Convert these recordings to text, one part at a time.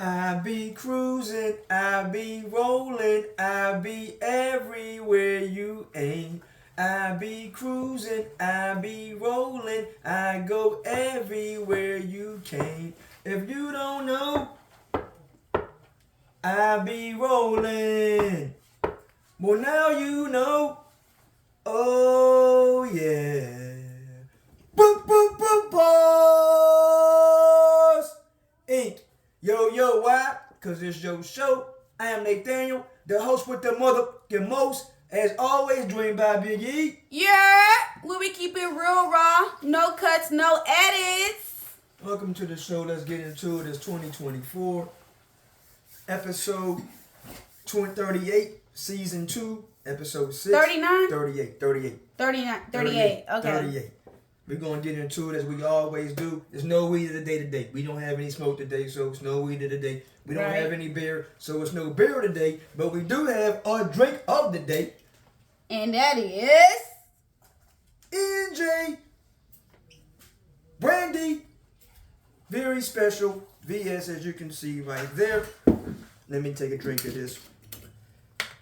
I be cruising, I be rolling, I be everywhere you ain't. I be cruising, I be rolling, I go everywhere you can't. If you don't know, I be rolling. Well, now you know. Oh, yeah. Boop, boop, boop, boss. Inc. Yo, why? Because it's your show. I am Nathaniel, the host with the motherfucking most. As always, joined by Big E. Yeah, where we keep it real raw. No cuts, no edits. Welcome to the show. Let's get into it. It's 2024. Episode 38, Season 2, Episode 6. 39? 38. 39, 38. Okay. 38. We're going to get into it as we always do. There's no weed of the day today. We don't have any smoke today, so it's no weed of the day. We don't have any beer, so it's no beer today. But we do have a drink of the day. And that is... NJ Brandy. Very special. VS, as you can see right there. Let me take a drink of this.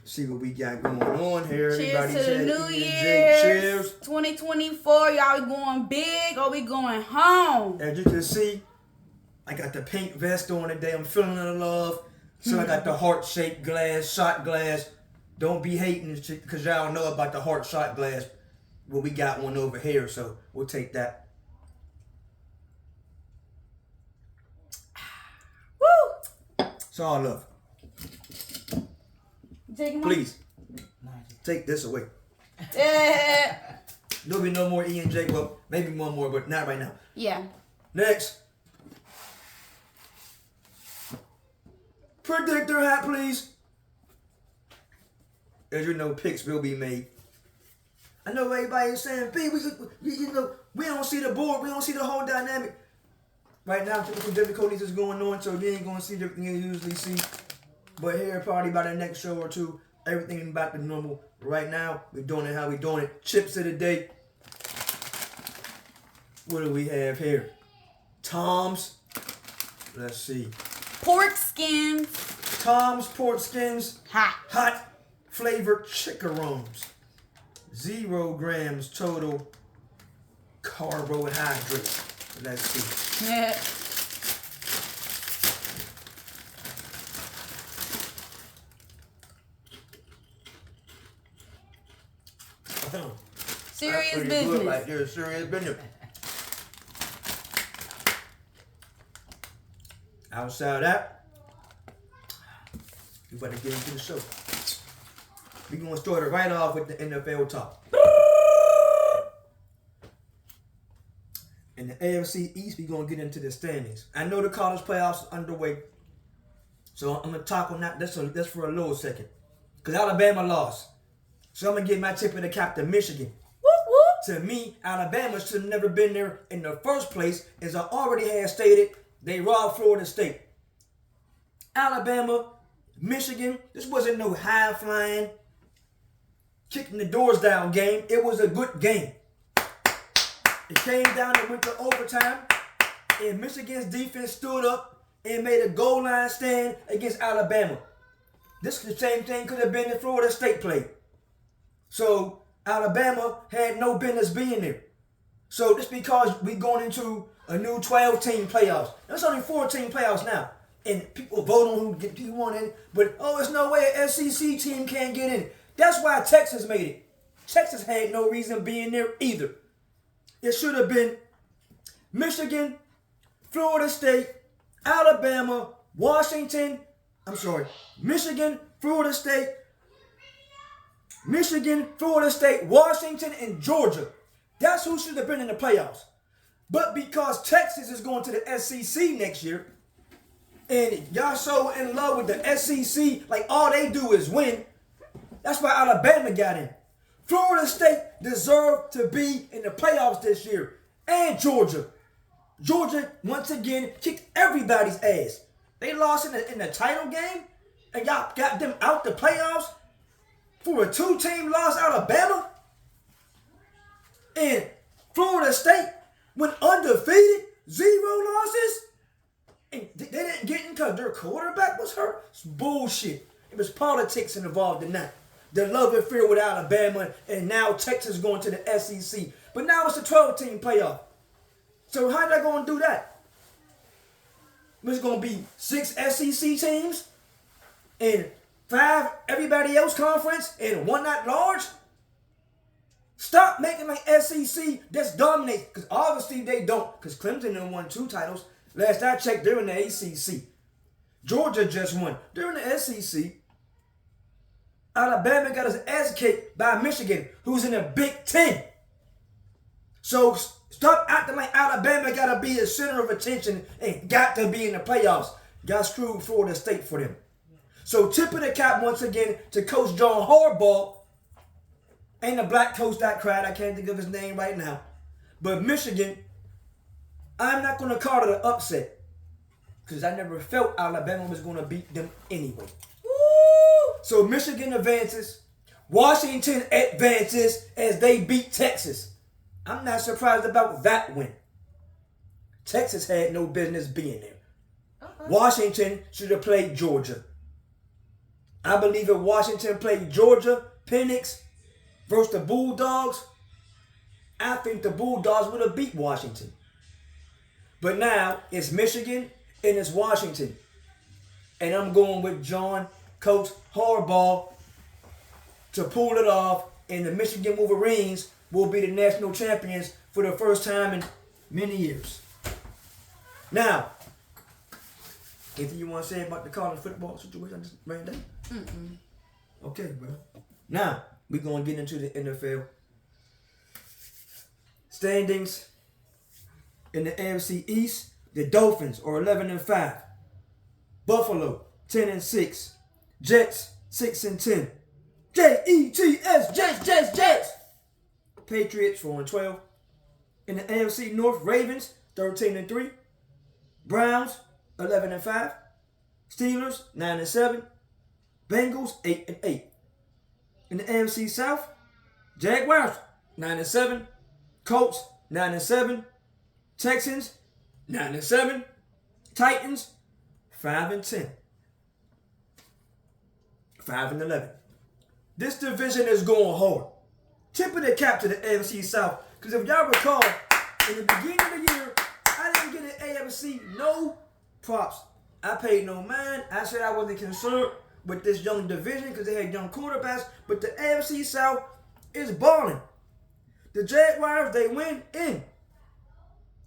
See what we got going on here. Cheers to the New Year. Cheers. 2024. Y'all we going big or we going home? As you can see, I got the pink vest on today. I'm feeling the love. So I got the heart-shaped glass, shot glass. Don't be hating because y'all know about the heart shot glass. Well, we got one over here, so we'll take that. Woo! It's all love. Taking Please, take this away. Yeah. There'll be no more E and J. Well, maybe one more, but not right now. Yeah. Next. Predictor hat, please. As you know, picks will be made. I know everybody is saying, B, we don't see the board. We don't see the whole dynamic. Right now, typical difficulties is going on, so you ain't going to see everything you usually see. But here, probably by the next show or two, everything is back to normal. Right now, we're doing it how we're doing it. Chips of the day. What do we have here? Tom's. Let's see. Pork skins. Tom's pork skins. Hot. Flavored chickaroons. 0 grams total carbohydrates. Let's see. Yeah. Serious business. Good right there. Serious business. Outside of that, we better get into the show. We're going to start it right off with the NFL talk. In the AFC East, we're going to get into the standings. I know the college playoffs are underway, so I'm going to talk on that. That's for a little second. Because Alabama lost. So I'm going to give my tip of the cap to Michigan. Whoop, whoop. To me, Alabama should have never been there in the first place. As I already had stated, they robbed Florida State. Alabama, Michigan, this wasn't no high-flying, kicking the doors down game. It was a good game. It came down and went to overtime, and Michigan's defense stood up and made a goal line stand against Alabama. This the same thing could have been if Florida State played. So Alabama had no business being there. So just because we going into a new 12-team playoffs. There's only 14 playoffs now. And people vote on who won in. But, there's no way an SEC team can't get in. That's why Texas made it. Texas had no reason being there either. It should have been Michigan, Florida State, Alabama, Michigan, Florida State, Washington, and Georgia. That's who should have been in the playoffs. But because Texas is going to the SEC next year, and y'all so in love with the SEC, like all they do is win, that's why Alabama got in. Florida State deserved to be in the playoffs this year. And Georgia. Georgia, once again, kicked everybody's ass. They lost in the title game, and y'all got them out the playoffs for a 2-team loss, Alabama. And Florida State went undefeated, 0 losses. And they didn't ain't getting because their quarterback was hurt. It's bullshit. It was politics involved in that. The love affair with Alabama, and now Texas going to the SEC. But now it's a 12-team playoff. So how they going to do that? It's going to be 6 SEC teams and 5 everybody else conference and 1 at large? Stop making like SEC that's dominates. Because obviously they don't. Because Clemson done won 2 titles. Last I checked, they're in the ACC. Georgia just won. They're in the SEC. Alabama got his ass kicked by Michigan, who's in the Big Ten. So stop acting like Alabama got to be the center of attention and got to be in the playoffs. Got screwed Florida State for them. So tip of the cap once again to Coach John Harbaugh. Ain't a black coach that cried. I can't think of his name right now. But Michigan, I'm not going to call it an upset. Because I never felt Alabama was going to beat them anyway. Woo! So Michigan advances. Washington advances as they beat Texas. I'm not surprised about that win. Texas had no business being there. Washington should have played Georgia. I believe if Washington played Georgia, Penix, versus the Bulldogs, I think the Bulldogs would have beat Washington. But now it's Michigan and it's Washington. And I'm going with Coach Harbaugh to pull it off. And the Michigan Wolverines will be the national champions for the first time in many years. Now, anything you want to say about the college football situation I just ran down? Okay, bro. Now, we're going to get into the NFL standings. In the AFC East, the Dolphins are 11-5. Buffalo 10-6. Jets 6-10. Jets, Jets. Patriots 4-12. In the AFC North, Ravens 13-3. Browns 11-5. Steelers 9-7. Bengals 8-8. In the AFC South, Jaguars 9-7. Colts 9-7. Texans 9-7. Titans 5-10. 5-11. This division is going hard. Tip of the cap to the AFC South. Because if y'all recall, in the beginning of the year, I didn't get an AFC no props. I paid no mind. I said I wasn't concerned with this young division because they had young quarterbacks. But the AFC South is balling. The Jaguars, they win in.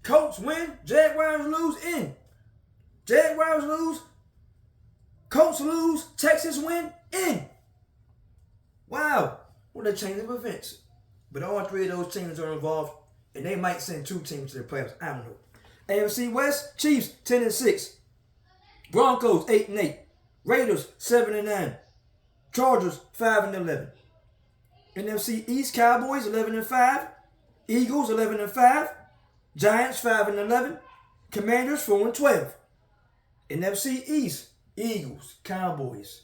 Colts win. Jaguars lose in. Jaguars lose. Colts lose. Texas win in. Wow. What a change of events. But all 3 of those teams are involved. And they might send 2 teams to the playoffs. I don't know. AFC West, Chiefs 10-6. Broncos 8-8. Raiders 7-9. Chargers 5-11. NFC East, Cowboys 11-5. Eagles 11-5. Giants 5-11. Commanders 4-12. NFC East, Eagles, Cowboys.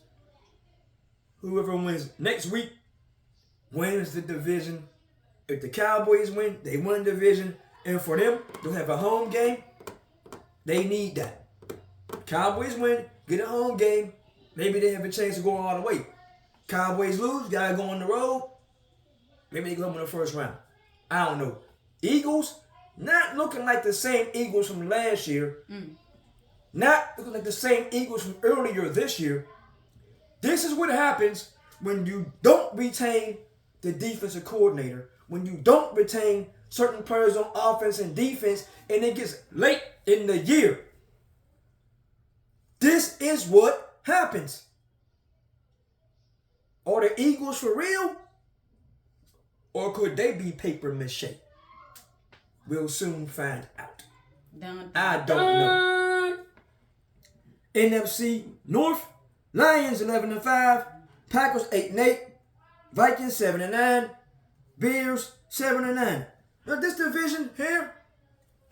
Whoever wins next week wins the division. If the Cowboys win, they win the division. And for them to have a home game, they need that. Cowboys win, get a home game. Maybe they have a chance of going all the way. Cowboys lose, gotta go on the road. Maybe they go home in the first round. I don't know. Eagles, not looking like the same Eagles from last year. Not looking like the same Eagles from earlier this year. This is what happens when you don't retain the defensive coordinator, when you don't retain certain players on offense and defense, and it gets late in the year. This is what happens. Are the Eagles for real? Or could they be paper mache? We'll soon find out. I don't know. NFC North, Lions 11-5, Packers 8-8, Vikings 7-9, Bears 7-9. Now this division here,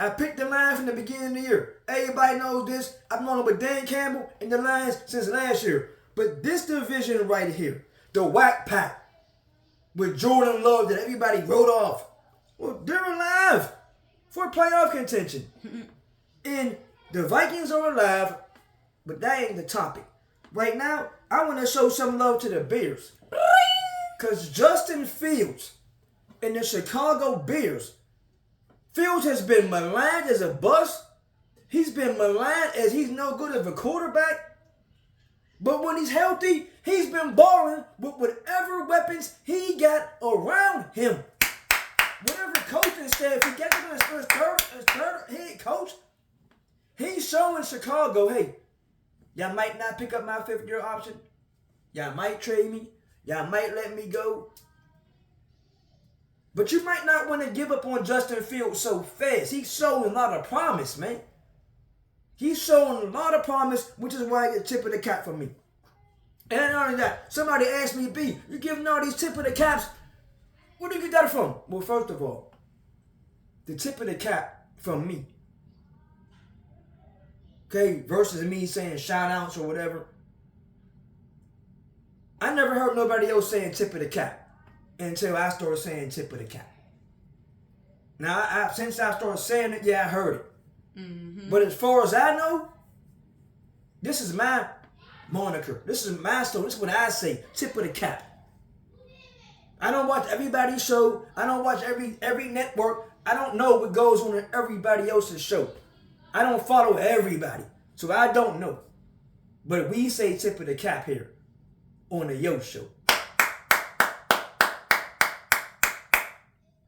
I picked the Lions from the beginning of the year. Everybody knows this. I've known with Dan Campbell and the Lions since last year. But this division right here, the Whack Pack, with Jordan Love that everybody wrote off, well, they're alive for playoff contention. And the Vikings are alive. But that ain't the topic. Right now, I want to show some love to the Bears. Because Justin Fields and the Chicago Bears, Fields has been maligned as a bust. He's been maligned as he's no good of a quarterback. But when he's healthy, he's been balling with whatever weapons he got around him. Whatever coaching staff he gets him his third head coach, he's showing Chicago, hey, y'all might not pick up my fifth-year option. Y'all might trade me. Y'all might let me go. But you might not want to give up on Justin Fields so fast. He's showing a lot of promise, man. He's showing a lot of promise, which is why I get tip of the cap from me. And not only that, somebody asked me, B, you giving all these tip of the caps? Where do you get that from? Well, first of all, the tip of the cap from me. Okay, versus me saying shout outs or whatever. I never heard nobody else saying tip of the cap until I started saying tip of the cap. Now, since I started saying it, yeah, I heard it. Mm-hmm. But as far as I know, this is my moniker. This is my story. This is what I say. Tip of the cap. I don't watch everybody's show. I don't watch every network. I don't know what goes on in everybody else's show. I don't follow everybody. So I don't know. But we say tip of the cap here on the Yo Show.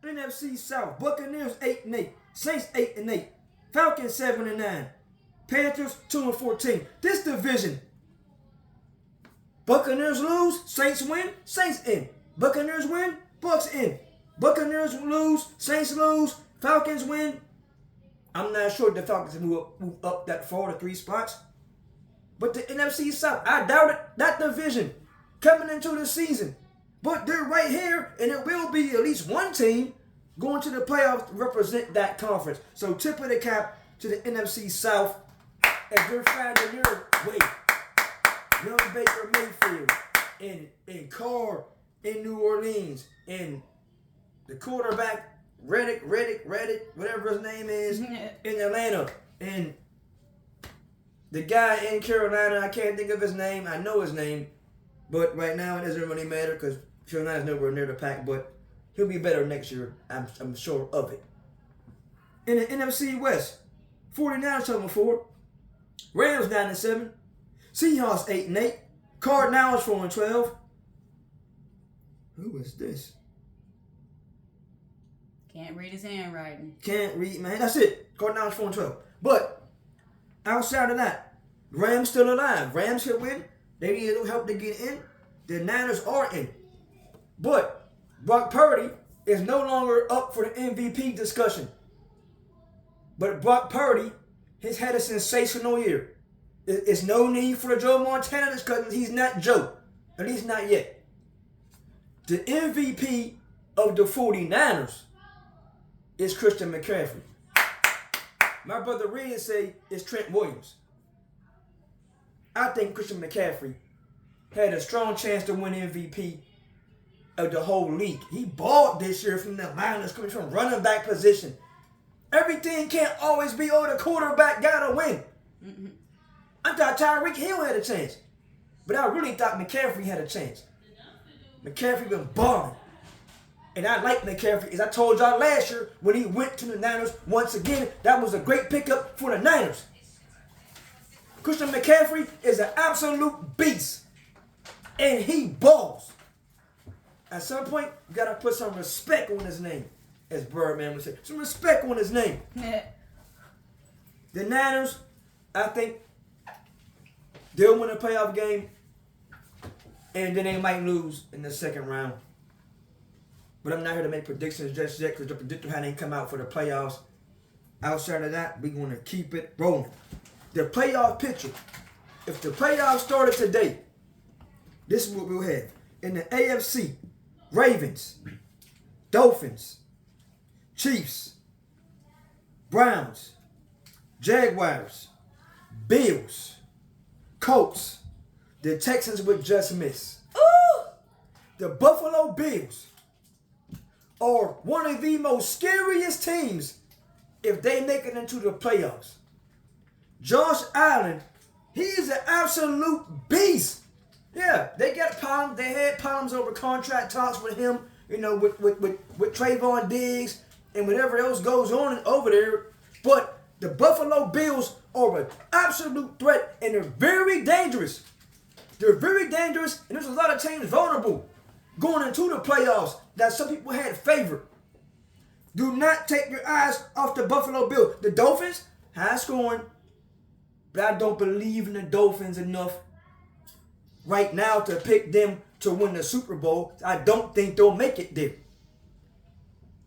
NFC South. Buccaneers 8-8. Saints 8-8. Falcons 7-9. Panthers 2-14. This division. Buccaneers lose, Saints win, Saints in. Buccaneers win, Bucks in. Buccaneers lose, Saints lose, Falcons win. I'm not sure if the Falcons move up that far to 3 spots. But the NFC South, I doubt it. That division coming into the season. But they're right here, and it will be at least one team going to the playoffs to represent that conference. So tip of the cap to the NFC South as they're finding their way. Young Baker Mayfield and Carr in New Orleans and the quarterback Reddick, whatever his name is, in Atlanta, and the guy in Carolina, I can't think of his name. I know his name, but right now it doesn't really matter because Carolina's nowhere near the pack, but he'll be better next year. I'm sure of it. In the NFC West, 49ers 7-4, Rams 9-7, Seahawks 8-8, Cardinals 4-12. Who is this? Can't read his handwriting. Can't read, man. That's it. Cardinals 4-12. But outside of that, Rams still alive. Rams can win. They need a little help to get in. The Niners are in. But Brock Purdy is no longer up for the MVP discussion. But Brock Purdy has had a sensational year. It's no need for the Joe Montana discussion. He's not Joe. At least not yet. The MVP of the 49ers is Christian McCaffrey. My brother Red say it's Trent Williams. I think Christian McCaffrey had a strong chance to win MVP of the whole league. He balled this year from the Niners, coming from running back position. Everything can't always be, the quarterback gotta win. Mm-hmm. I thought Tyreek Hill had a chance. But I really thought McCaffrey had a chance. McCaffrey been balling. And I like McCaffrey. As I told y'all last year, when he went to the Niners, once again, that was a great pickup for the Niners. Christian McCaffrey is an absolute beast. And he balls. At some point, you got to put some respect on his name. As Birdman would say. Some respect on his name. Yeah. The Niners, I think, they'll win a playoff game. And then they might lose in the second round. But I'm not here to make predictions just yet because the predictor had ain't come out for the playoffs. Outside of that, we're going to keep it rolling. The playoff picture. If the playoffs started today, this is what we'll have. In the AFC, Ravens, Dolphins, Chiefs, Browns, Jaguars, Bills, Colts. The Texans would just miss. Ooh! The Buffalo Bills are one of the most scariest teams if they make it into the playoffs. Josh Allen He's an absolute beast. Yeah, they got problems. They had problems over contract talks with him, with Trayvon Diggs and whatever else goes on over there. But the Buffalo Bills are an absolute threat, and they're very dangerous. They're very dangerous, and there's a lot of teams vulnerable going into the playoffs that some people had favored. Do not take your eyes off the Buffalo Bills. The Dolphins, high scoring, but I don't believe in the Dolphins enough right now to pick them to win the Super Bowl. I don't think they'll make it there.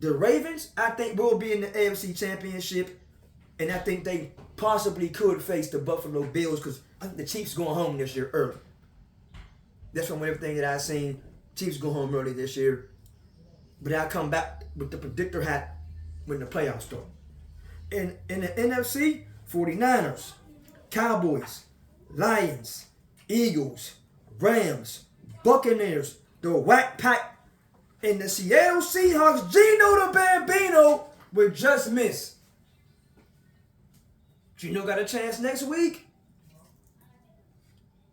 The Ravens, I think, will be in the AFC Championship, and I think they possibly could face the Buffalo Bills because I think the Chiefs going home this year early. That's from everything that I've seen. Chiefs go home early this year. But I'll come back with the predictor hat when the playoffs start. In the NFC, 49ers, Cowboys, Lions, Eagles, Rams, Buccaneers, the Whack Pack, and the Seattle Seahawks, Gino the Bambino, will just miss. Gino got a chance next week.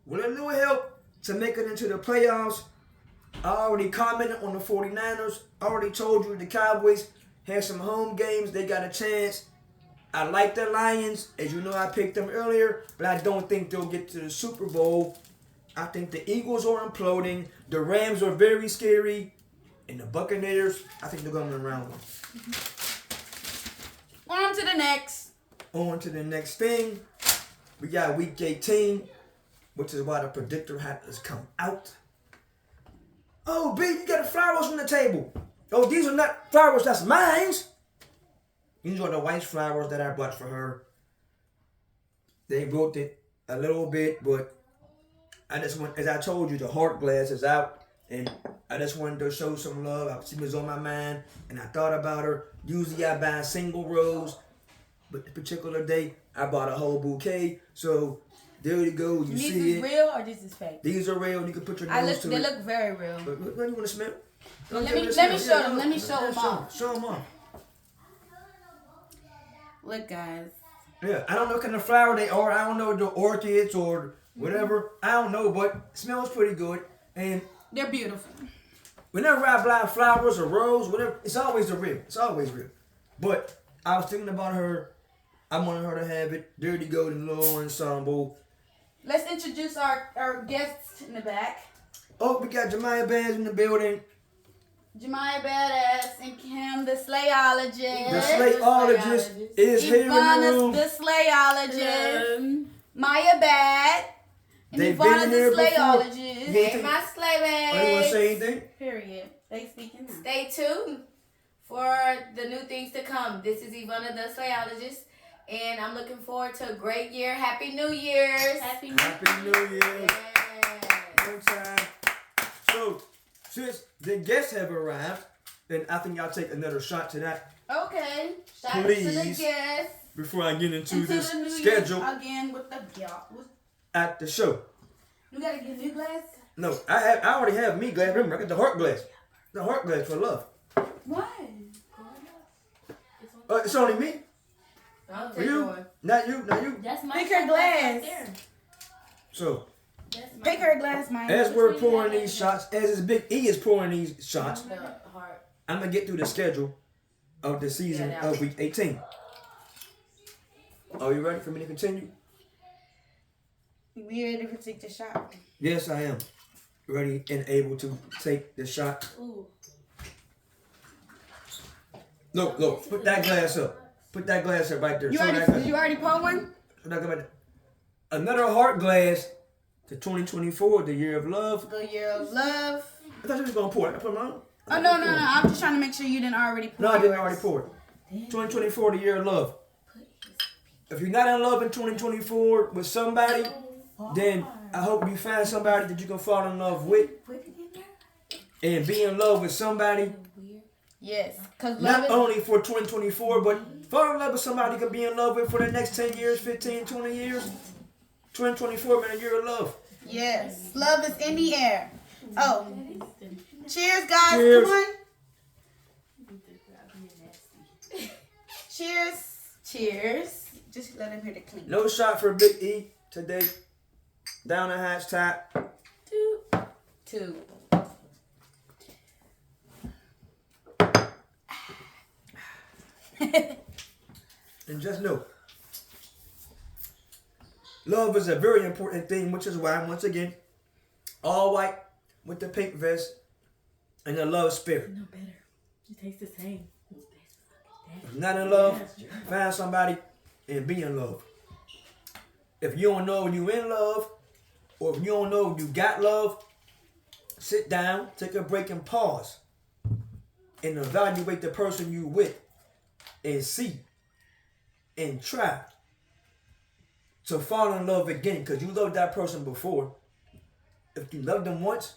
With a little help to make it into the playoffs. I already commented on the 49ers. I already told you the Cowboys had some home games. They got a chance. I like the Lions. As you know, I picked them earlier, but I don't think they'll get to the Super Bowl. I think the Eagles are imploding. The Rams are very scary. And the Buccaneers, I think they're going to round one. On to the next. On to the next thing. We got week 18, which is why the predictor hat has come out. Oh, B, you got the flowers on the table. Oh, these are not flowers, that's mine. These are the white flowers that I bought for her. They broke it a little bit, but I just want, as I told you, the heart glass is out. And I just wanted to show some love. She was on my mind, and I thought about her. Usually I buy a single rose, but the particular day, I bought a whole bouquet. So there you go. You see it. These is real or this is fake? These are real. You can put your nose to it. They look very real. But what do you want to smell? Let me show them. Let me show them off. Show them off. Look, guys. Yeah, I don't know what kind of flower they are. I don't know the orchids or whatever. I don't know, but it smells pretty good. And they're beautiful. Whenever I buy flowers or rose, whatever, it's always the real. It's always real. But I was thinking about her. I wanted her to have it. There you go, the little ensemble. Let's introduce our guests in the back. Oh, we got Jemiah Bands in the building. Jemiah Badass and Kim, the Slayologist. The Slayologist is here in the room. The Slayologist. Maya Bad. And They've Ivana been the here Slayologist. Hey, my slay bags. Oh, you want to say anything? Period. They speaking now. Stay tuned for the new things to come. This is Ivana the Slayologist, and I'm looking forward to a great year. Happy New Year's. Happy New Year. Good time. So, since the guests have arrived, then I think y'all take another shot to that. Okay. Shout out to the guests. Before I get into this the new schedule year again with the at the show. You gotta get new glass? No, I already have me glass. Remember, I got the heart glass. The heart glass for love. Why? It's only me. I'll For take you? one. Not you. Not you. That's my Pick her glass. So, Pick her glass, Mike. as we're pouring these shots, as Big E is pouring these shots, The heart. I'm gonna get through the schedule of the season of week 18. Are you ready for me to continue? We ready to take the shot? Yes, I am. Ready and able to take the shot. Ooh. Look, put that glass up. Put that glass up right there. Did you already pour one? Another heart glass to 2024, the year of love. The year of love. I thought you was gonna pour it. I put mine. Oh, no. I'm just trying to make sure you didn't already pour No, I didn't yours. already pour it. 2024, the year of love. If you're not in love in 2024 with somebody, then I hope you find somebody that you can fall in love with and be in love with somebody. Yes, because Not only for 2024, but fall in love with somebody you can be in love with for the next 10 years, 15, 20 years. 2024 been a year of love. Yes, love is in the air. Oh, cheers, guys. Cheers. Come on. Cheers. Cheers. Just let him hear the clink. No shot for Big E. today. Down the hashtag. 2. And just know, love is a very important thing, which is why, once again, all white with the pink vest and the love spirit. No better. It tastes the same. If you're not in love, find somebody and be in love. If you don't know you in love, or if you don't know you got love, sit down, take a break and pause. And evaluate the person you with. And see. And try to fall in love again. Because you loved that person before. If you loved them once,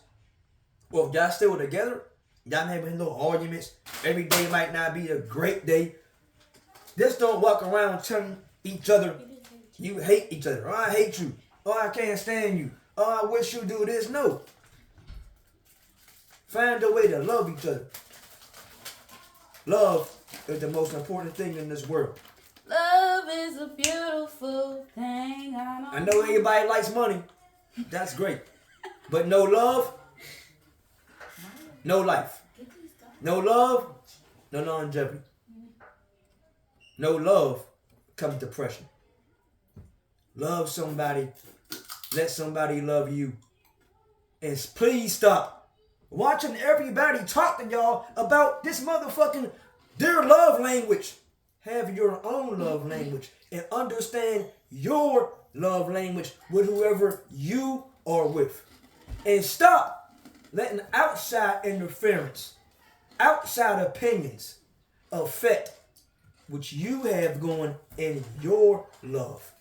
or if y'all still together, y'all having no arguments. Every day might not be a great day. Just don't walk around telling each other you hate each other. Oh, I hate you. Oh, I can't stand you. Oh, I wish you do this. No. Find a way to love each other. Love is the most important thing in this world. Love is a beautiful thing. I know everybody likes money. That's great. But no love, no life. No love, no longevity. No love comes depression. Love somebody. Let somebody love you. And please stop watching everybody talk to y'all about this motherfucking their love language. Have your own love language and understand your love language with whoever you are with. And stop letting outside interference, outside opinions affect what you have going in your love.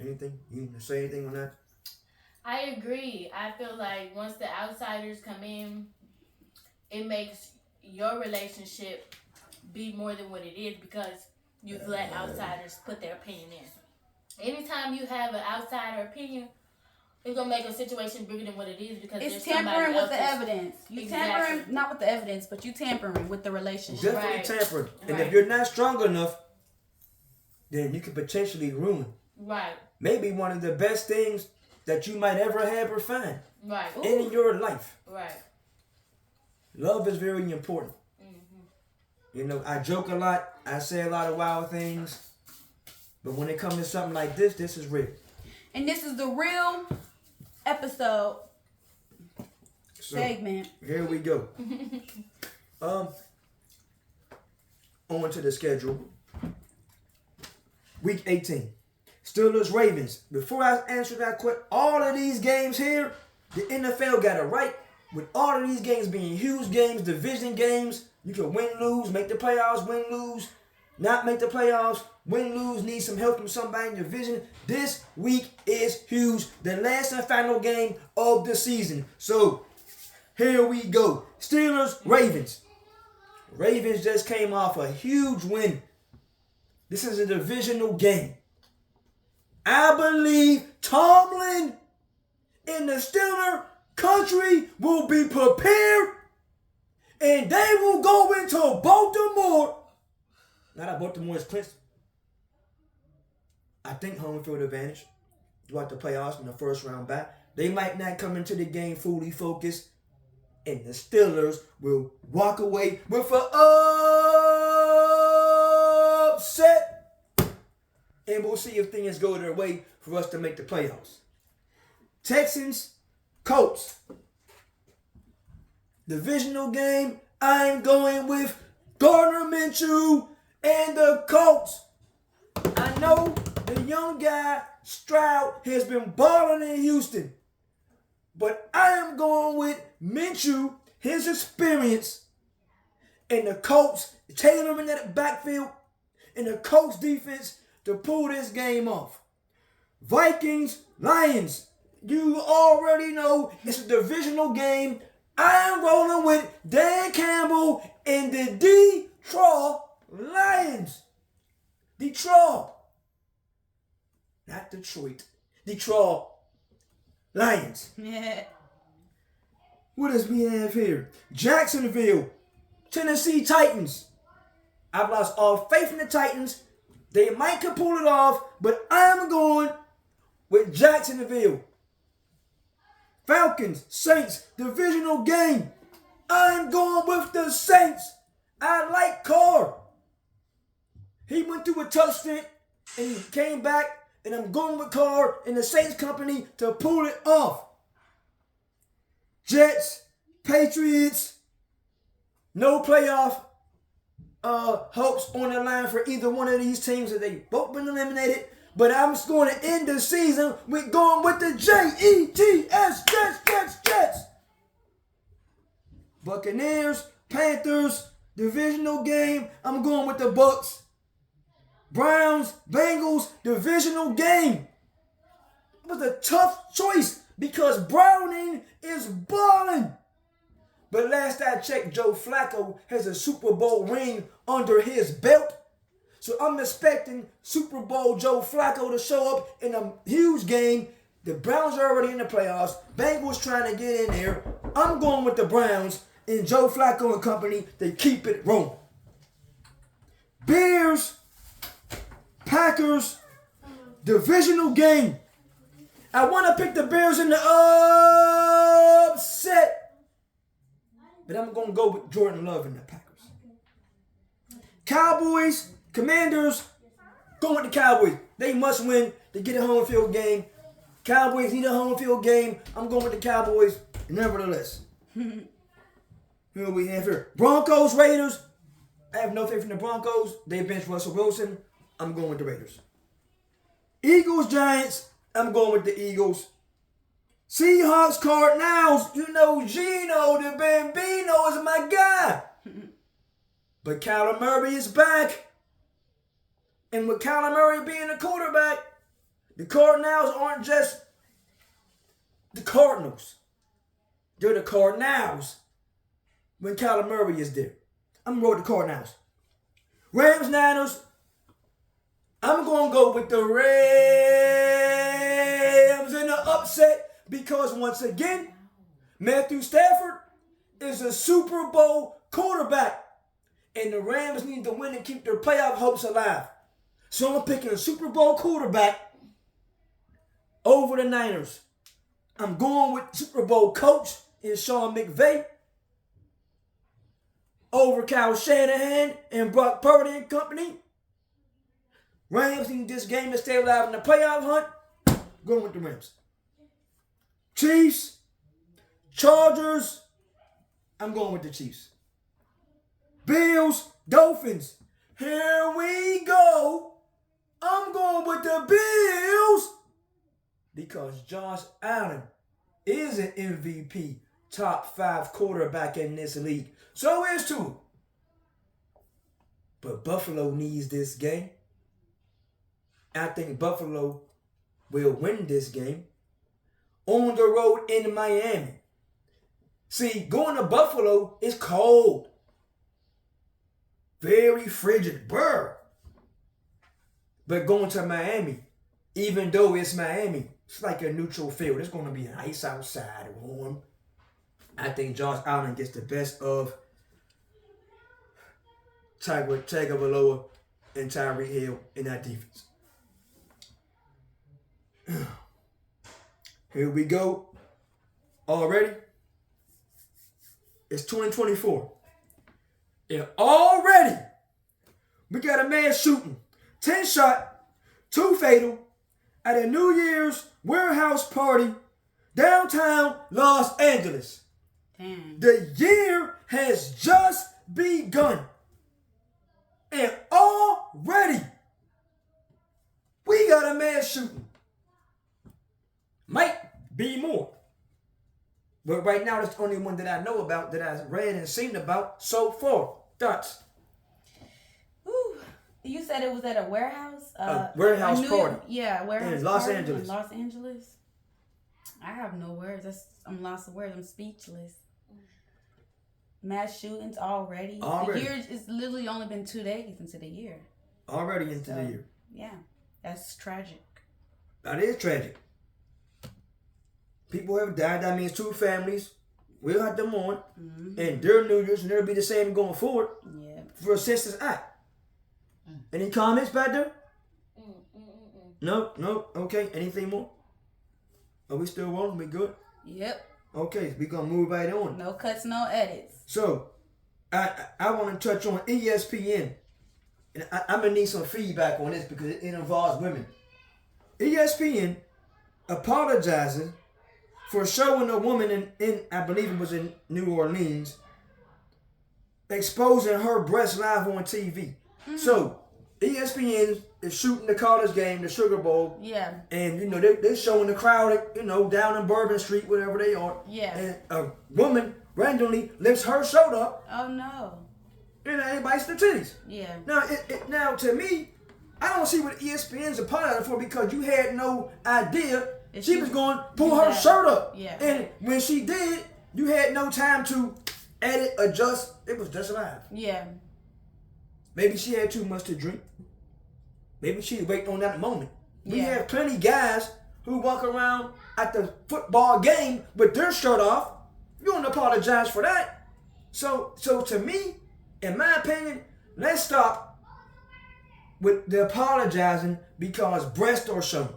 Anything? You can say anything on that? I agree. I feel like once the outsiders come in, it makes your relationship be more than what it is because you've let outsiders put their opinion in. Anytime you have an outsider opinion, it's gonna make a situation bigger than what it is because it's there's tampering with the evidence. You Exactly. tampering not with the evidence, but you tampering with the relationship. Definitely Right. tampering. And Right. if you're not strong enough, then you could potentially ruin Right. maybe one of the best things that you might ever have or find Right. in your life. Right. Love is very important. Mm-hmm. You know, I joke a lot. I say a lot of wild things. But when it comes to something like this is real. And this is the real episode So, segment. here we go. On to the schedule. Week 18. Steelers, Ravens. Before I answer that question, all of these games here, the NFL got it right. With all of these games being huge games, division games, you can win, lose, make the playoffs, win, lose, not make the playoffs, win, lose, need some help from somebody in your division. This week is huge. The last and final game of the season. So, here we go. Steelers, Ravens. Ravens just came off a huge win. This is a divisional game. I believe Tomlin in the Steeler country will be prepared and they will go into Baltimore. Not that Baltimore is clinched. I think home field advantage throughout the playoffs in the first round back. They might not come into the game fully focused. And the Steelers will walk away with an upset. And we'll see if things go their way for us to make the playoffs. Texans, Colts. Divisional game, I'm going with Gardner Minshew and the Colts. I know the young guy, Stroud, has been balling in Houston. But I am going with Minshew, his experience, and the Colts tailoring that backfield, and the Colts defense to pull this game off. Vikings, Lions. You already know it's a divisional game. I am rolling with Dan Campbell and the Detroit Lions. Detroit. Not Detroit. Detroit Lions. Yeah. What does we have here? Jacksonville, Tennessee Titans. I've lost all faith in the Titans They might could pull it off, but I'm going with Jacksonville. Falcons, Saints, divisional game. I'm going with the Saints. I like Carr. He went through a tough stint and he came back, and I'm going with Carr and the Saints company to pull it off. Jets, Patriots, no playoff hopes on the line for either one of these teams as they both been eliminated. But I'm just going to end the season with going with the Jets, Jets. Buccaneers, Panthers, divisional game. I'm going with the Bucks. Browns, Bengals, divisional game. It was a tough choice because Browning is balling. But last I checked, Joe Flacco has a Super Bowl ring under his belt. So I'm expecting Super Bowl Joe Flacco to show up in a huge game. The Browns are already in the playoffs. Bengals trying to get in there. I'm going with the Browns and Joe Flacco and company. They keep it rolling. Bears, Packers, divisional game. I want to pick the Bears in the upset. But I'm going to go with Jordan Love and the Packers. Cowboys, Commanders, going with the Cowboys. They must win to get a home field game. Cowboys need a home field game. I'm going with the Cowboys nevertheless. Who we have here? Broncos, Raiders. I have no faith in the Broncos. They benched Russell Wilson. I'm going with the Raiders. Eagles, Giants. I'm going with the Eagles. Seahawks, Cardinals. You know Gino, the Bambino is my guy. But Kyler Murray is back. And with Kyler Murray being the quarterback, the Cardinals aren't just the Cardinals. They're the Cardinals when Kyler Murray is there. I'm going with the Cardinals. Rams, Niners. I'm going to go with the Rams in the upset because once again, Matthew Stafford is a Super Bowl quarterback. And the Rams need to win and keep their playoff hopes alive. So I'm picking a Super Bowl quarterback over the Niners. I'm going with Super Bowl coach in Sean McVay over Kyle Shanahan and Brock Purdy and company. Rams need this game to stay alive in the playoff hunt. Going with the Rams. Chiefs, Chargers. I'm going with the Chiefs. Bills, Dolphins. Here we go. I'm going with the Bills because Josh Allen is an MVP, top 5 quarterback in this league. So is Tua. But Buffalo needs this game. I think Buffalo will win this game on the road in Miami. See, going to Buffalo is cold. Very frigid. Brr. But going to Miami, even though it's Miami, it's like a neutral field. It's going to be nice outside, warm. I think Josh Allen gets the best of Tagovailoa and Tyreek Hill in that defense. Here we go. Already, it's 2024. And already, we got a man shooting 10 shot, 2 fatal at a New Year's warehouse party downtown Los Angeles. Damn. The year has just begun. And already, we got a man shooting. Might be more. But right now, that's the only one that I know about, that I've read and seen about so far. Thoughts? Ooh. You said it was at a warehouse? Warehouse party. Yeah, warehouse in Los party Angeles. in Los Angeles. I have no words. I'm lost of words. I'm speechless. Mass shootings already. Already. The year is literally only been 2 days into the year. Already into the year. Yeah, that's tragic. That is tragic. People have died. That means 2 families will have to mourn. Mm-hmm. And their New Year's will never be the same going forward. Yeah. For a Census Act. Any comments back there? No. Okay. Anything more? Are we still rolling? We good? Yep. Okay, we're gonna move right on. No cuts, no edits. So, I want to touch on ESPN, and I'm gonna need some feedback on this because it involves women. ESPN apologizing for showing a woman in I believe it was in New Orleans, exposing her breast live on TV. So, ESPN is shooting the college game, the Sugar Bowl. Yeah. And, they're showing the crowd, down in Bourbon Street, wherever they are. Yeah. And a woman randomly lifts her shirt up. Oh, no. And everybody's the titties. Yeah. Now, to me, I don't see what ESPN's apologizing for because you had no idea she was going to pull her shirt up. Yeah. And when she did, you had no time to edit, adjust. It was just live. Yeah. Maybe she had too much to drink. Maybe she was waiting on that moment. We Yeah. have plenty guys who walk around at the football game with their shirt off. You don't apologize for that. So to me, in my opinion, let's stop with the apologizing because breasts are shown.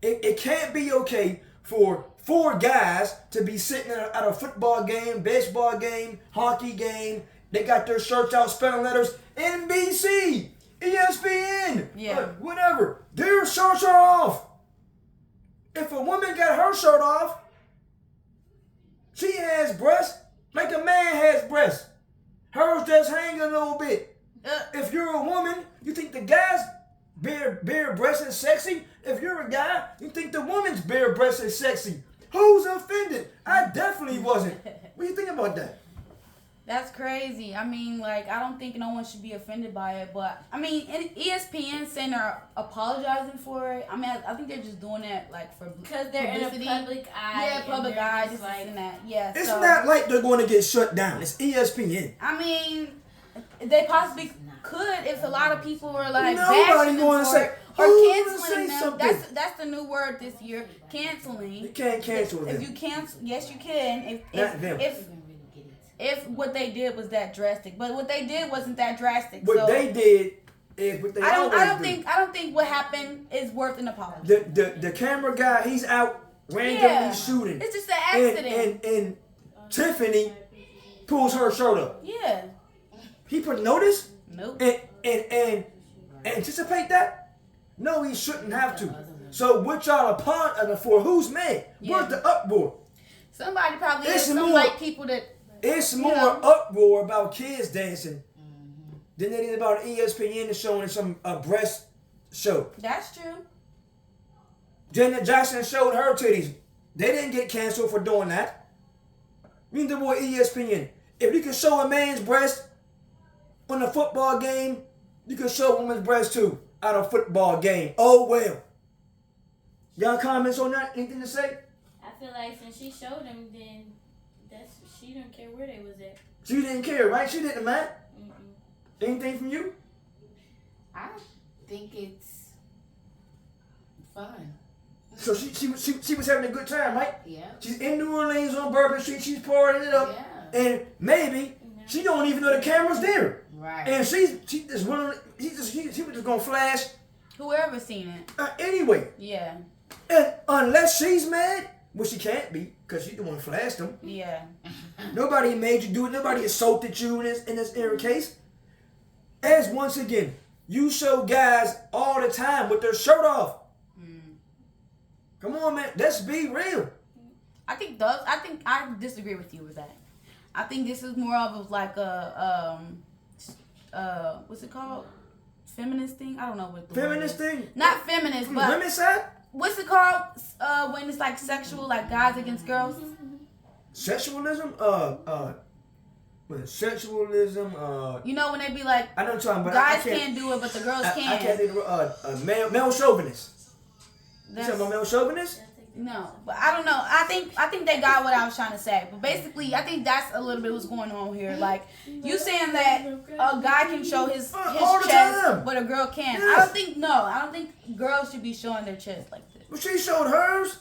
It can't be okay for 4 guys to be sitting at a football game, baseball game, hockey game. They got their shirts out, spelling letters, NBC, ESPN, whatever. Their shirts are off. If a woman got her shirt off, she has breasts like a man has breasts. Hers just hang a little bit. If you're a woman, you think the guy's bare breasts is sexy. If you're a guy, you think the woman's bare breasts is sexy. Who's offended? I definitely wasn't. What do you think about that? That's crazy. I mean, like, I don't think no one should be offended by it, but I mean, ESPN saying they're apologizing for it. I mean, I think they're just doing that like for because they're publicity. in a public eye. Yeah, public eye. This like, and that. Yeah. It's not like they're going to get shut down. It's ESPN. I mean, they possibly could if a lot of people were like Nobody bashing going them to for say it or say canceling them. something. That's the new word this year. Canceling. You can't cancel them. If you cancel, yes, you can. Not them. If what they did was that drastic, but what they did wasn't that drastic. What they did is what they always do. I don't think what happened is worth an apology. The camera guy, he's out randomly shooting. It's just an accident. And Tiffany pulls her shirt up. Yeah. He put notice? Nope. And anticipate that? No, he shouldn't have to. So what y'all apologizing for? Who's mad? Where's the uproar? Somebody probably It's is some more- like people that. It's more uproar about kids dancing than it is about ESPN showing some breast show. That's true. Janet Jackson showed her titties. They didn't get canceled for doing that. Neither will ESPN. If you can show a man's breast on a football game, you can show a woman's breast too at a football game. Oh well. Y'all comments on that? Anything to say? I feel like since she showed them, then she didn't care where they was at. She didn't care, right? She didn't mind. Anything from you? I think it's fun. So she was having a good time, right? Yeah. She's in New Orleans on Bourbon Street. She's partying it up, Yeah. and maybe she don't even know the camera's there. Right. And she just running. She was just gonna flash Whoever seen it. anyway. Yeah. And unless she's mad, well, she can't be because she's the one who flashed them. Yeah. Nobody made you do it. Nobody assaulted you in this era case. As once again, you show guys all the time with their shirt off. Come on, man. Let's be real. I think I disagree with you with that. I think this is more of like a what's it called? Feminist thing? I don't know what the Feminist word is. thing? Not feminist, but Women's side? what's it called? When it's like sexual, like guys against girls. Sexualism? Sexualism? You know when they be like, I know what you're talking about. guys can't do it, but the girls can. I can't think of male chauvinist. You talking about male chauvinist? No, but I don't know. I think they got what I was trying to say. But basically, I think that's a little bit what's going on here. Like, you saying that a guy can show his all the chest, time. but a girl can't. Yes. I don't think girls should be showing their chest like this. But she showed hers.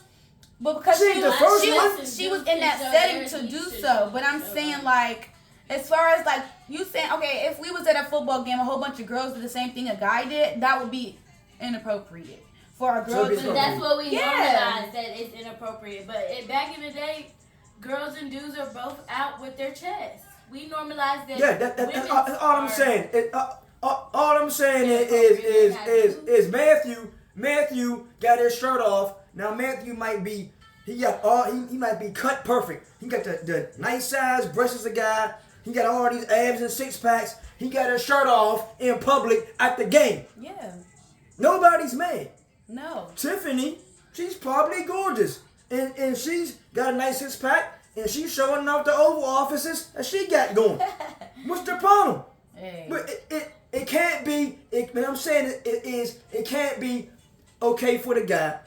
But because She ain't the first one. she was in that setting to do so. But I'm saying, like, as far as like you saying, okay, if we was at a football game, a whole bunch of girls did the same thing a guy did, that would be inappropriate. for a girl So be to. so. That's what we Yeah. normalize, that it's inappropriate. But back in the day, girls and dudes are both out with their chests. We normalize that. Yeah, that's women all I'm are- saying. All I'm saying is Matthew got his shirt off. Now Matthew might be he might be cut perfect. He got the nice size breasts of the guy. He got all these abs and six packs. He got his shirt off in public at the game. Yeah. Nobody's mad. No. Tiffany, she's probably gorgeous. And she's got a nice six pack and she's showing off the Oval Offices that she got going. What's the problem? Hey. But it can't be. What I'm saying it can't be okay for the guy,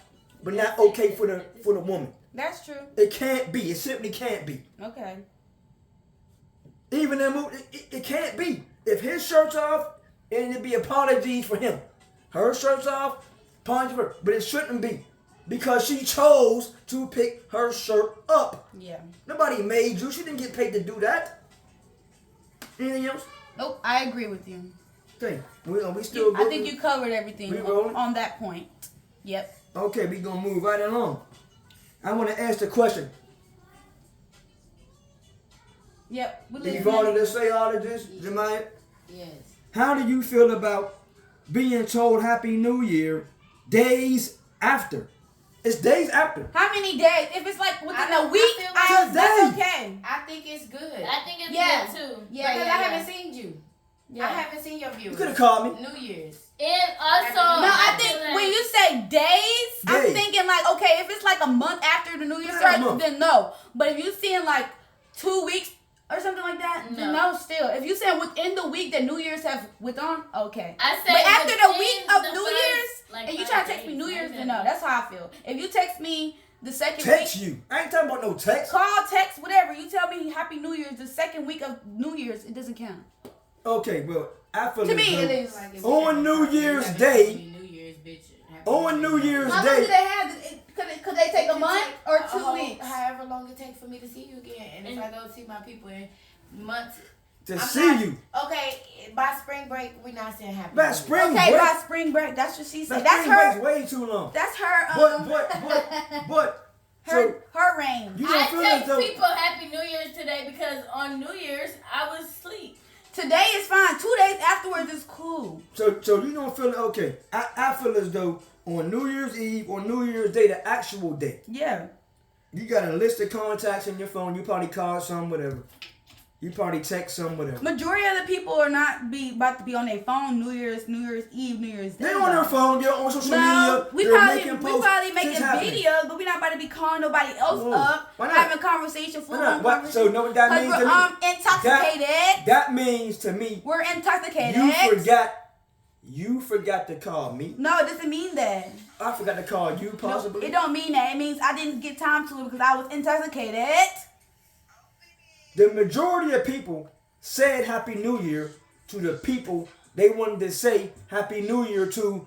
but not okay for the woman. That's true. It can't be. It simply can't be. Okay. Even in movie, it can't be. If his shirt's off, it'd be apologies for him. Her shirt's off, apologies for her. But it shouldn't be because she chose to pick her shirt up. Yeah. Nobody made you. She didn't get paid to do that. Anything else? Nope. I agree with you. Okay. We still. I think you covered everything We rolling? on that point. Yep. Okay, we gonna move right along. I want to ask the question. Yep. We You've listening. already say all of this, Jemiah. Yes. How do you feel about being told Happy New Year days after? It's days after. How many days? If it's like within I a week, feel like that's today. okay. I think it's good. I think it's Yeah. good too. Yeah, because yeah, I yeah. haven't seen you. Yeah. I haven't seen your You viewers. could have called me. New Year's. And also, No, I feel think like- when you say days, I'm Days. thinking like, okay, if it's like a month after the New Year Yeah, a starts, month. then no. But if you seeing like 2 weeks or something like that, then No. no still. If you saying within the week that New Year's have withdrawn, okay. I say But after the within week of the New first, Year's, like, and you 5 try to text me days, New Year's, like then that. no, that's how I feel. If you text me the second Text week, you. I ain't talking about no text. call, text, whatever, you tell me Happy New Year's the second week of New Year's, it doesn't count. Okay, well, I feel To as me, though- it is. Like, if On we haven't New talked, you Year's haven't Day- told me New Year's, bitch. Happy On New Year's How long do Day. they have? Could they take a month or 2 weeks? However long it takes for me to see you again. And if And- I go see my people in months. To I'm see not- you. Okay, by spring break, we're not saying happy. By New Year. spring Okay, break. by spring break. That's what she said. That That's spring her. break's way too long. That's her. But. So Her reign. you I don't feel as text though. people Happy New Year's today because on New Year's I was asleep. Today is fine. 2 days afterwards is cool. So you don't feel okay. I feel as though on New Year's Eve or New Year's Day, the actual day, Yeah. you got a list of contacts in your phone. You probably call some, whatever. You probably text some, whatever. Majority of the people are not about to be on their phone New Year's Eve, New Year's Day. They're on their phone. They're on social No, media. we They're probably making posts. making Shit's happening. videos, but we're not about to be calling nobody else Whoa. up, Why not? having conversation, full Why not? on What? conversation. So know what that Because means to we're me? intoxicated. That means to me, We're intoxicated. you forgot to call me. No, it doesn't mean that. I forgot to call you, No, possibly. it don't mean that. It means I didn't get time to it because I was intoxicated. The majority of people said Happy New Year to the people they wanted to say Happy New Year to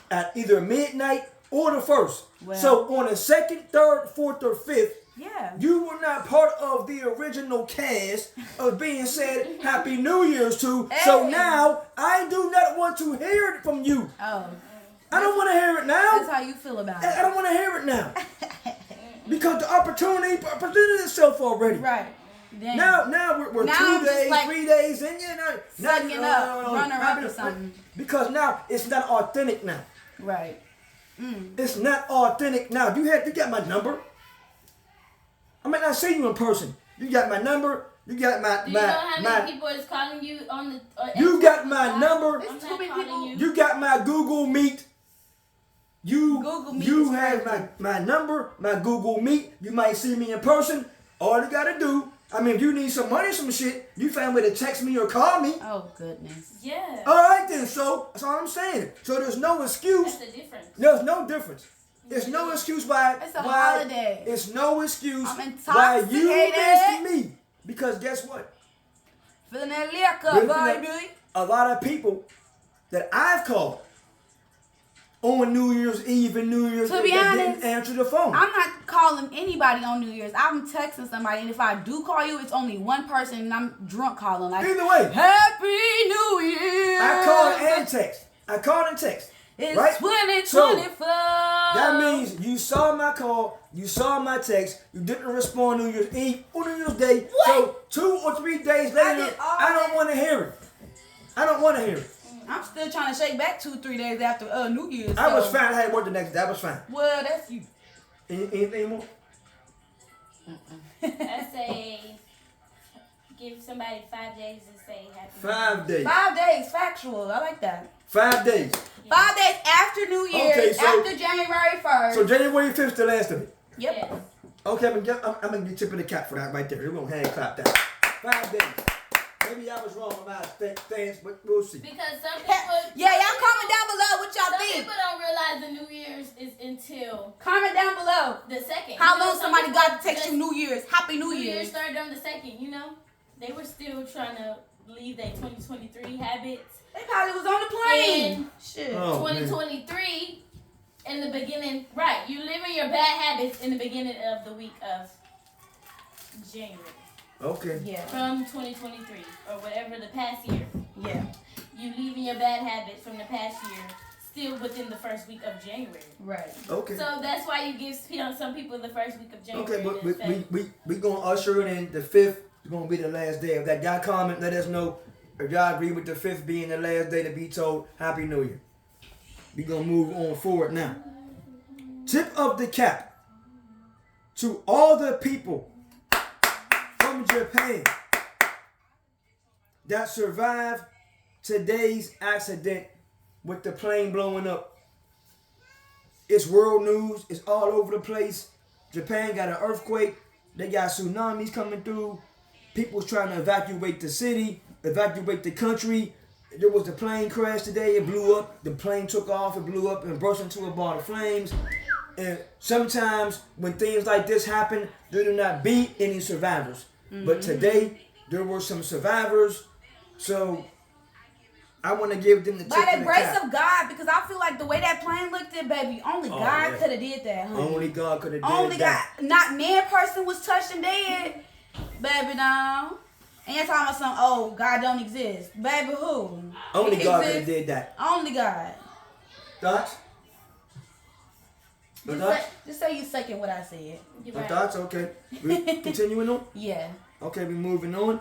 at either midnight or the first. Well- So on the second, third, fourth, or fifth, Yeah. you were not part of the original cast of being said Happy New Year's to. So Hey. now I do not want to hear it from you. Oh, I don't want to hear it now. that's how you feel about I it. don't want to hear it now. Because the opportunity presented itself already. Right. Then Now we're Now 2 I'm just days, like 3 days in. Now sucking up, runner up or something. Because now it's not authentic now. Right. It's not authentic now. You got my number. I might not see you in person. You got my number. You got my Do you know how many my people is calling you on the? you got my number. I'm It's not too many calling people. you. You got my Google Meet. Google Meet You is have crazy. my number, my Google Meet. You might see me in person. All you gotta do, I mean, if you need some money, some shit, you find a way to text me or call me. Oh goodness. Yeah. All right then, so that's all I'm saying. So there's no excuse. That's the difference. There's no difference. There's no excuse why. It's a why, holiday. It's no excuse I'm why you intoxicated. missed me. Because guess what? Feeling that liquor, Feeling that- baby. A lot of people that I've called on New Year's Eve and New Year's To Day be that honest, didn't answer the phone. I'm not calling anybody on New Year's. I'm texting somebody, and if I do call you, it's only one person, and I'm drunk calling. Like, Either way, Happy New Year. I called and text. I called and text. It's Right? 2024. That means you saw my call, you saw my text, you didn't respond New Year's Eve or New Year's Day. What? So 2 or 3 days later, did all I don't that. want to hear it. I don't want to hear it. I'm still trying to shake back 2-3 days after New Year's. I was so- fine. I had work the next day. I was fine. Well, that's you. Anything more? I say give somebody 5 days to say happy. 5 days. 5 days, factual. I like that. 5 days. 5 days after New Year's, Okay, so- after January 1st. So January 5th, the last of it. Yep. Yes. Okay, I'm gonna get tip of the cap for that right there. We're gonna hand clap that. 5 days. Maybe I was wrong about things, but we'll see. Because some people, Yeah, y'all comment down below what y'all some think. people don't realize the New Year's is until Comment down below. the second. How You know, long some somebody people got to text just- you New Year's? Happy New New Year's Year's. started on the second. You know, they were still trying to leave their 2023 habits. They probably was on the plane. In Shit. Oh, man. 2023 in the beginning, right? You living your bad habits in the beginning of the week of January Okay. Yeah. from 2023 or whatever the past year. Yeah. You leaving your bad habits from the past year still within the first week of January. Right. Okay. So that's why you give some people the first week of January. Okay, but to affect- we gonna usher it in. The 5th is gonna be the last day. If that y'all comment, let us know if y'all agree with the 5th being the last day to be told Happy New Year. We gonna move on forward now. Tip of the cap to all the people from Japan that survived today's accident with the plane blowing up. It's world news. It's all over the place. Japan got an earthquake. They got tsunamis coming through. People's trying to evacuate the city, evacuate the country. There was a plane crash today. It blew up. The plane took off. It blew up and burst into a ball of flames. And sometimes when things like this happen, there do not be any survivors. But today, there were some survivors. So I want to give them the tip By of the the grace cap. of God, because I feel like the way that plane looked at, baby, only Oh, God yeah. could have did that, honey. Only God could have did Only that. God, not man person was touched and dead. Baby, no. And you're talking about some, oh, God don't exist. Baby, who? Only He God could have exists. did that. Only God. Thoughts? No thoughts? Just say you second what I said. You're No right. thoughts? Okay. We continuing on? Yeah. Okay, we moving on.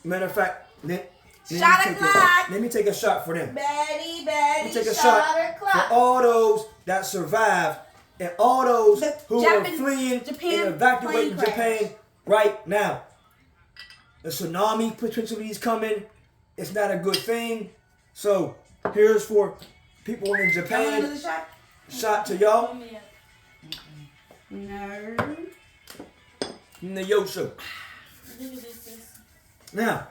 Matter of fact, let Shot me o'clock. let me take a shot for them. Betty, Let me take a shot shot for all those that survived and all those The who Japan- are fleeing Japan and evacuating plane Japan crash. right now. The tsunami potentially is coming. It's not a good thing. So here's for people in Y'all wanna do Japan. the shot? Shot to y'all. Put me up. No. In the yo show. Look at this. Sis. Now,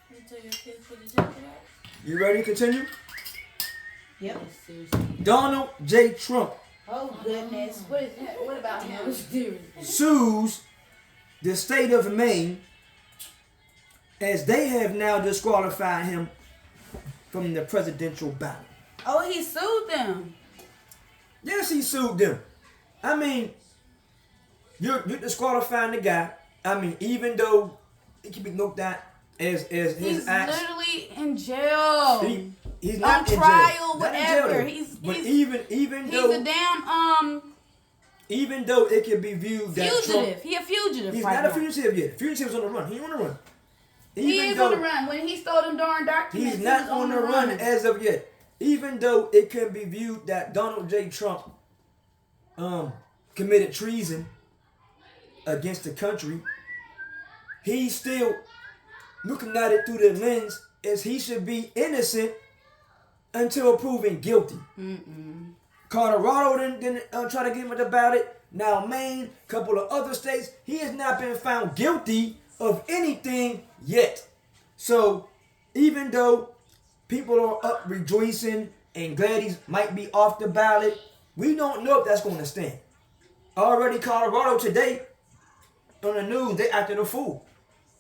You tell your kids put the jacket up. you ready to continue? Yep. Donald J. Trump Oh, goodness. What is that? What about him? sues the state of Maine as they have now disqualified him from the presidential ballot. Oh, he sued them. Yes, he sued them. I mean, you're disqualifying the guy. I mean, even though it can be looked at as his He's acts, literally in jail. he's not on in trial, jail. Not in jail, whatever. though. He's- but he's- even He's though a damn even though it can be viewed that Trump, fugitive. He a fugitive. he's right not a now. fugitive yet. Fugitive's on the run. He ain't on the run. He Even is though on the run. When he stole them darn documents, he's he not was on the run as of yet. Even though it can be viewed that Donald J. Trump committed treason against the country, he's still looking at it through the lens as he should be innocent until proven guilty. Colorado didn't try to get him about it. Now Maine, a couple of other states, he has not been found guilty of anything yet. So even though people are up rejoicing and glad he might be off the ballot, we don't know if that's going to stand. Already Colorado today, on the news, they acted a fool.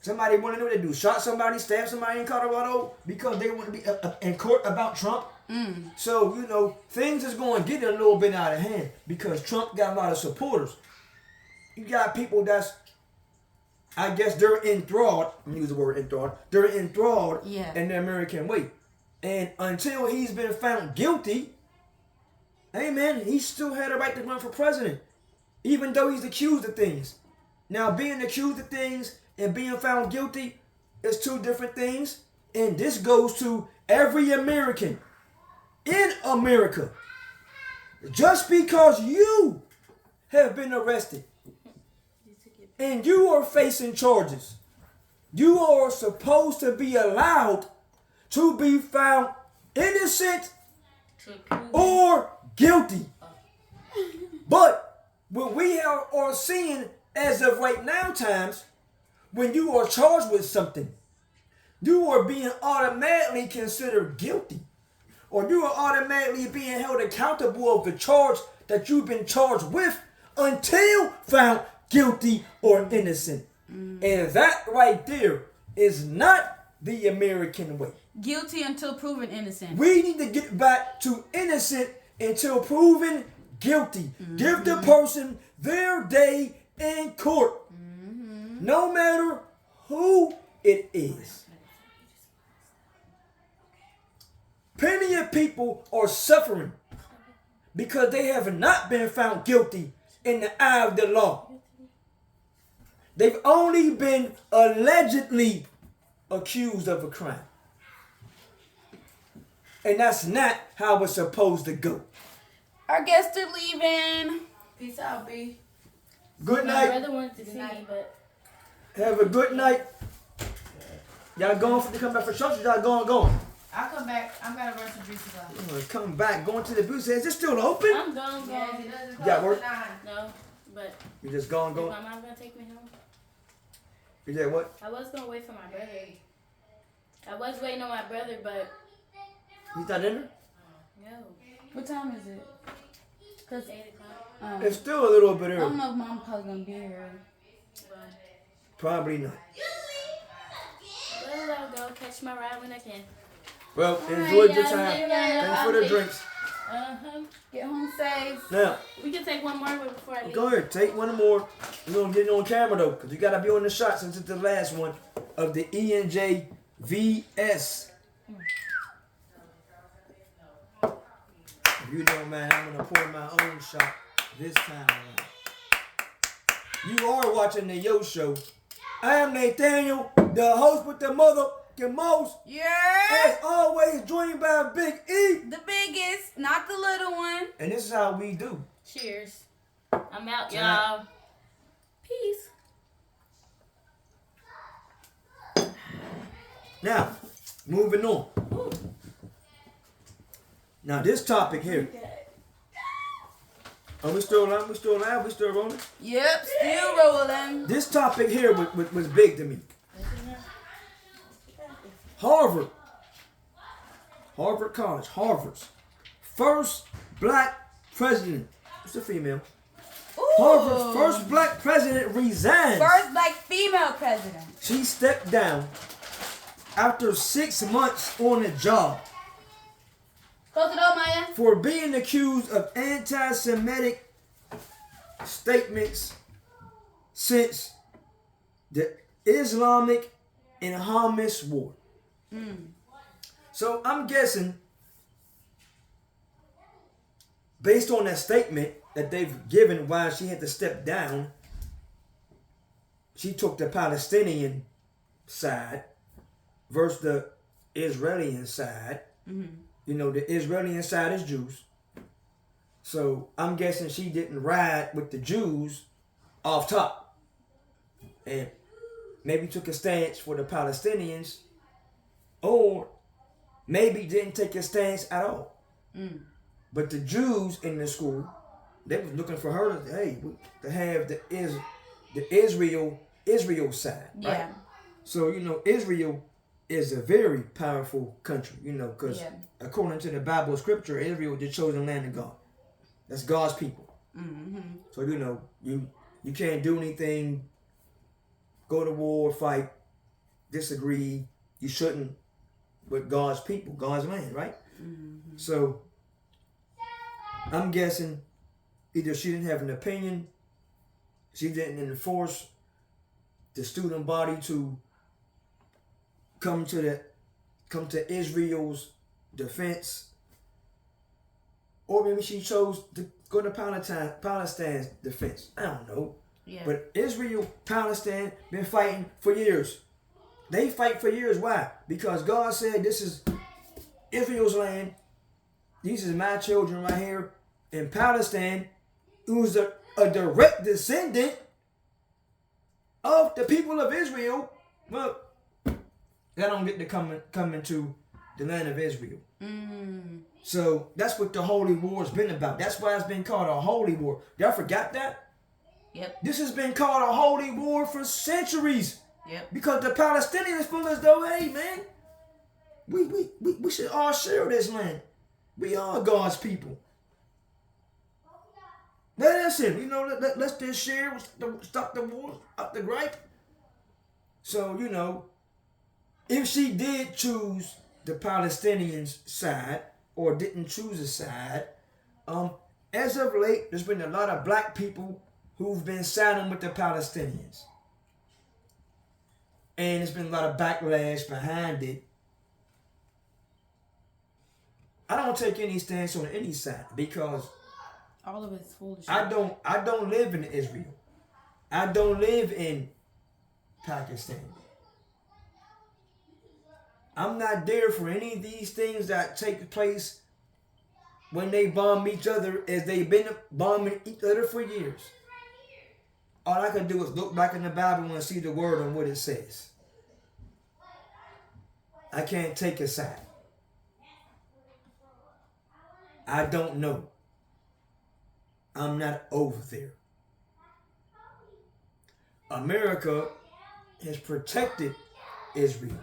Somebody want to know what they do. Shot somebody, stabbed somebody in Colorado because they want to be in court about Trump. So, you know, things is going to get a little bit out of hand because Trump got a lot of supporters. You got people that's, I guess they're enthralled. I'm going to use the word enthralled. They're enthralled Yeah. in the American way. And until he's been found guilty, hey man, he still had a right to run for president, even though he's accused of things. Now, being accused of things and being found guilty is two different things. And this goes to every American in America. Just because you have been arrested and you are facing charges, you are supposed to be allowed to be found innocent or guilty. But what we are seeing as of right now times, when you are charged with something, you are being automatically considered guilty. Or you are automatically being held accountable of the charge that you've been charged with until found guilty or innocent. And that right there is not the American way. Guilty until proven innocent. We need to get back to innocent until proven guilty. Give the person their day in court. No matter who it is. Plenty of people are suffering because they have not been found guilty in the eye of the law. They've only been allegedly accused of a crime. And that's not how it's supposed to go. Our guests are leaving. Peace out, B. Good My night. brother wanted to see me, but Have a good night. Y'all going to come back for church or y'all going? I'll come back. I'm gonna run some juices off. Come back, going to the booth. Is it still open? I'm gone. Yes, it doesn't Yeah, close work. at 9. No, but You just going? is my mom gonna take me home? You did what? I was gonna wait for my brother. I was waiting on my brother, but He's not in there? no. What time is it? Cause 8 o'clock. It's still a little bit I don't early. know if Mom's probably gonna be here. But Probably not. well, I'll go catch my ride when I can. Well, All enjoy right, your y'all, time. later. Thanks for the drinks. Get home safe. Now, We can take one more before I leave. go ahead, take one more. We're gonna get it on camera though, because you gotta be on the shot since it's the last one of the ENJ VS. If you don't mind, I'm gonna pour my own shot this time around. You are watching the Yo Show. I am Nathaniel, the host with the motherfucking most. Yeah. As always, joined by Big E. The biggest, not the little one. And this is how we do. Cheers. I'm out, y'all. Peace. Now, moving on. Now, this topic here. Are we still alive? We still alive? We still rolling? Yep, still rolling. This topic here was big to me. Harvard College, Harvard's first black president. It's a female. Ooh. Harvard's first black president resigns. First black female president. She stepped down after 6 months on the job Close it up, Maya. for being accused of anti-Semitic statements since the Islamic and Hamas war. So I'm guessing, based on that statement that they've given why she had to step down, she took the Palestinian side versus the Israeli side. You know, the Israeli side is Jews. So I'm guessing she didn't ride with the Jews off top. And maybe took a stance for the Palestinians, or maybe didn't take a stance at all. But the Jews in the school, they was looking for her to have the Israel side. Right? Yeah. So, you know, Israel is a very powerful country, you know, because Yeah. according to the Bible scripture, Israel is the chosen land of God. That's God's people. So, you know, you can't do anything, go to war, fight, disagree. You shouldn't with God's people, God's land, right? So, I'm guessing either she didn't have an opinion, she didn't enforce the student body to come to Israel's defense, Or maybe she chose to go to Palestine's defense. I don't know. Yeah. But Israel, Palestine, been fighting for years. They fight for years. Why? Because God said this is Israel's land. These is my children right here. In Palestine, who's a direct descendant of the people of Israel. Well, they don't get to come into the land of Israel. So that's what the Holy War's been about. That's why it's been called a Holy War. Y'all forgot that? Yep. This has been called a Holy War for centuries. Yep. Because the Palestinians feel as though, hey man, we should all share this land. We are God's people. Let us in. Let's just share, stop the war, up the gripe. So, if she did choose the Palestinians' side or didn't choose a side, as of late, there's been a lot of black people who've been siding with the Palestinians. And there's been a lot of backlash behind it. I don't take any stance on any side because all of it's foolish. I don't live in Israel. I don't live in Pakistan. I'm not there for any of these things that take place when they bomb each other, as they've been bombing each other for years. All I can do is look back in the Bible and see the word on what it says. I can't take a side. I don't know. I'm not over there. America has protected Israel.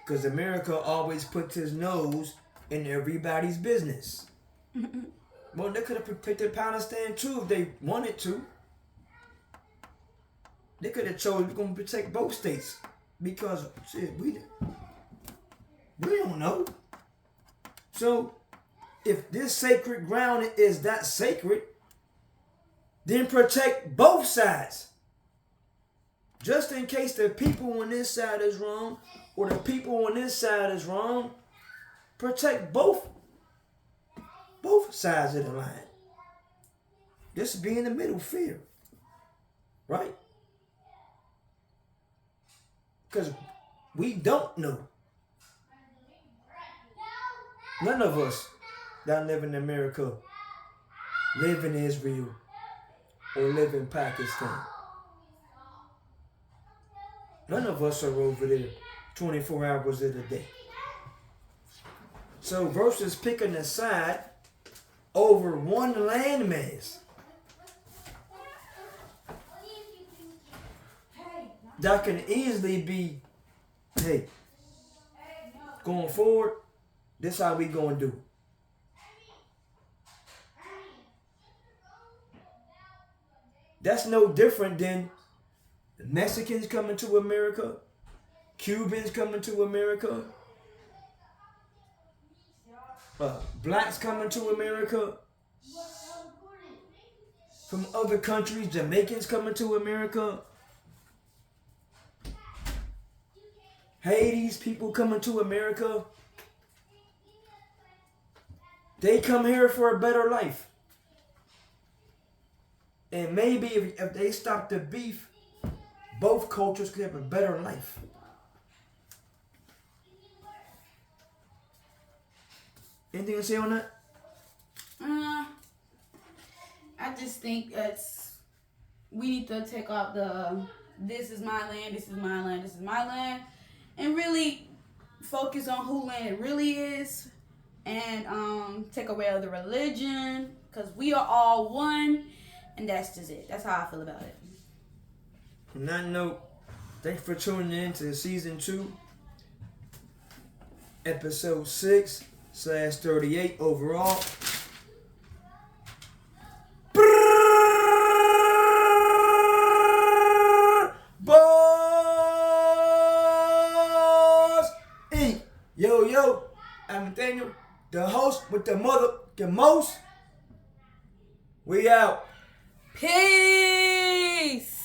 Because America always puts his nose in everybody's business. Well, they could have protected Palestine too if they wanted to. They could have chosen we're going to protect both states. Because, shit, we don't know. So, if this sacred ground is that sacred, then protect both sides. Just in case the people on this side is wrong or the people on this side is wrong, protect both sides of the line. Just be in the middle, fair. Right? Because we don't know. None of us that live in America live in Israel or live in Pakistan. None of us are over there 24 hours of the day. So versus picking a side over one landmass that can easily be, hey, going forward, this how we gonna do it. That's no different than Mexicans coming to America, Cubans coming to America, blacks coming to America, from other countries, Jamaicans coming to America, Haiti's people coming to America. They come here for a better life. And maybe if they stop the beef, both cultures could have a better life. Anything to say on that? I just think we need to take off the this is my land, this is my land, this is my land, and really focus on who land it really is, and take away the religion, because we are all one, and that's just it. That's how I feel about it. On that note, thanks for tuning in to season 2, episode 6/38 overall. Boss Inc. Yo, I'm Nathaniel, the host with the most. We out. Peace.